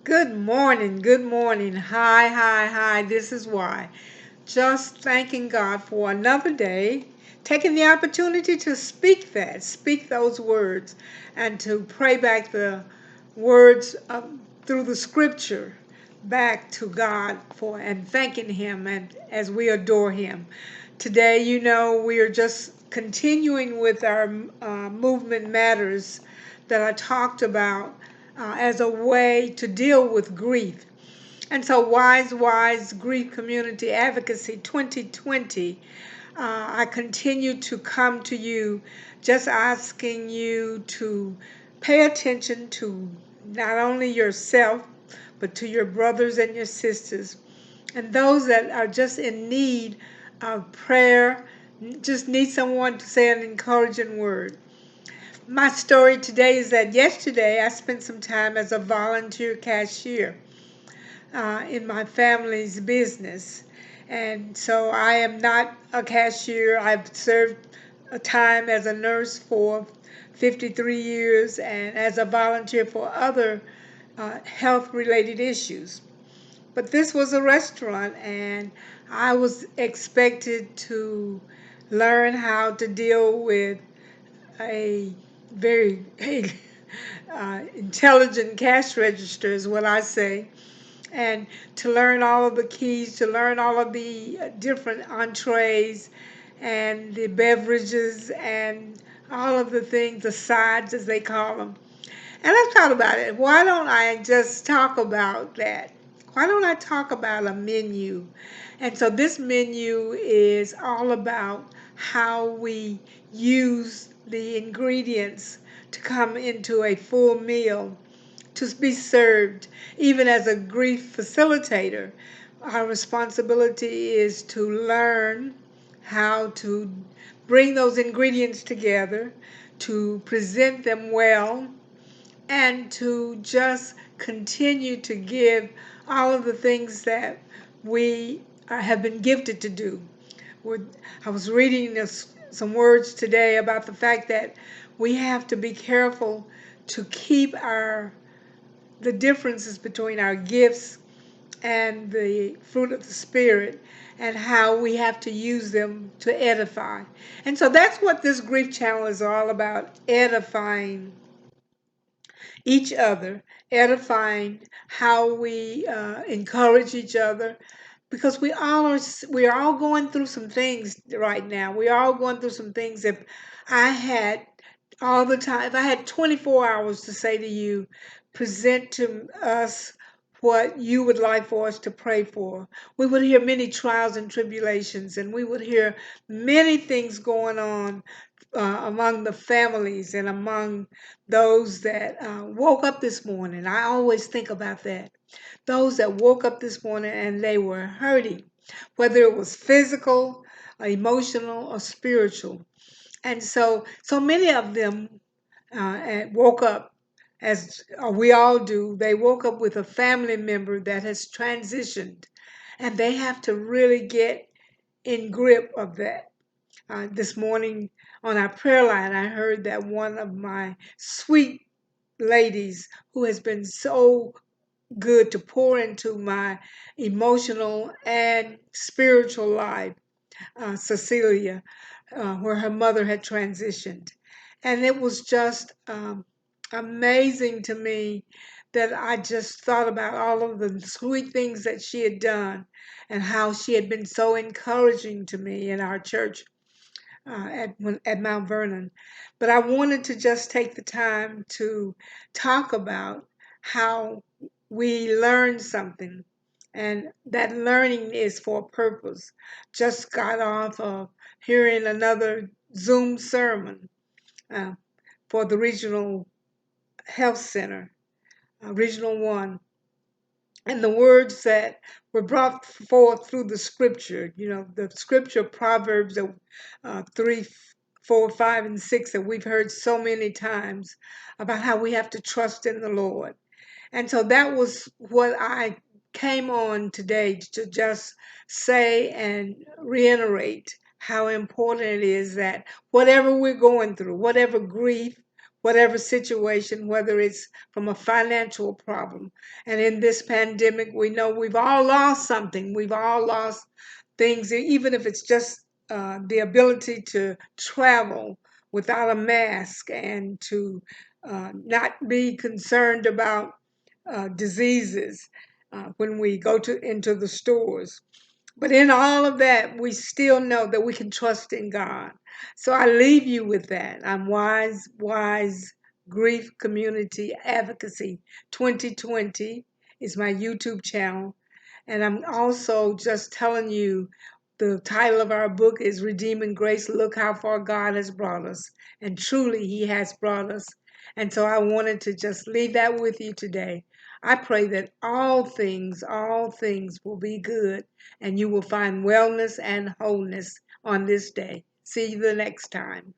Good morning, good morning. Hi, hi, hi. This is why. Just thanking God for another day, taking the opportunity to speak those words, and to pray back the words through the scripture back to God for and thanking Him and as we adore Him. Today, we are just continuing with our movement matters that I talked about as a way to deal with grief. And so, Wise Grief Community Advocacy 2020, I continue to come to you just asking you to pay attention to not only yourself, but to your brothers and your sisters, and those that are just in need of prayer, just need someone to say an encouraging word. My story today is that yesterday I spent some time as a volunteer cashier in my family's business. And so I am not a cashier. I've served a time as a nurse for 53 years and as a volunteer for other health related issues. But this was a restaurant, and I was expected to learn how to deal with a very intelligent cash register, is what I say, and to learn all of the keys, to learn all of the different entrees and the beverages and all of the things, the sides as they call them. And I thought about it. Why don't I just talk about that? Why don't I talk about a menu? And so this menu is all about how we use the ingredients to come into a full meal to be served. Even as a grief facilitator, our responsibility is to learn how to bring those ingredients together, to present them well, and to just continue to give all of the things that we have been gifted to do. I was reading some words today about the fact that we have to be careful to keep the differences between our gifts and the fruit of the Spirit, and how we have to use them to edify. And so that's what this grief channel is all about, edifying each other, edifying how we encourage each other, because we are all going through some things right now. We are all going through some things. If I had all the time, if I had 24 hours to say to you, present to us what you would like for us to pray for, we would hear many trials and tribulations, and we would hear many things going on among the families and among those that woke up this morning. I always think about that. Those that woke up this morning and they were hurting, whether it was physical, or emotional, or spiritual. And so many of them woke up, as we all do. They woke up with a family member that has transitioned, and they have to really get in grip of that. This morning on our prayer line, I heard that one of my sweet ladies who has been so good to pour into my emotional and spiritual life, Cecilia, where her mother had transitioned. And it was just amazing to me that I just thought about all of the sweet things that she had done and how she had been so encouraging to me in our church at Mount Vernon. But I wanted to just take the time to talk about how we learn something, and that learning is for a purpose. Just got off of hearing another Zoom sermon uh, for the Regional Health Center, Regional 1, and the words that were brought forth through the scripture, the scripture Proverbs 3, 4, 5, and 6 that we've heard so many times about how we have to trust in the Lord. And so that was what I came on today to just say and reiterate how important it is that whatever we're going through, whatever grief, whatever situation, whether it's from a financial problem. And in this pandemic, we know we've all lost something. We've all lost things, even if it's just the ability to travel without a mask and to not be concerned about diseases when we go into the stores. But in all of that, we still know that we can trust in God. So I leave you with that. I'm Wise Grief Community Advocacy 2020 is my YouTube channel. And I'm also just telling you the title of our book is Redeeming Grace. Look how far God has brought us. And truly, He has brought us. And so I wanted to just leave that with you today. I pray that all things will be good and you will find wellness and wholeness on this day. See you the next time.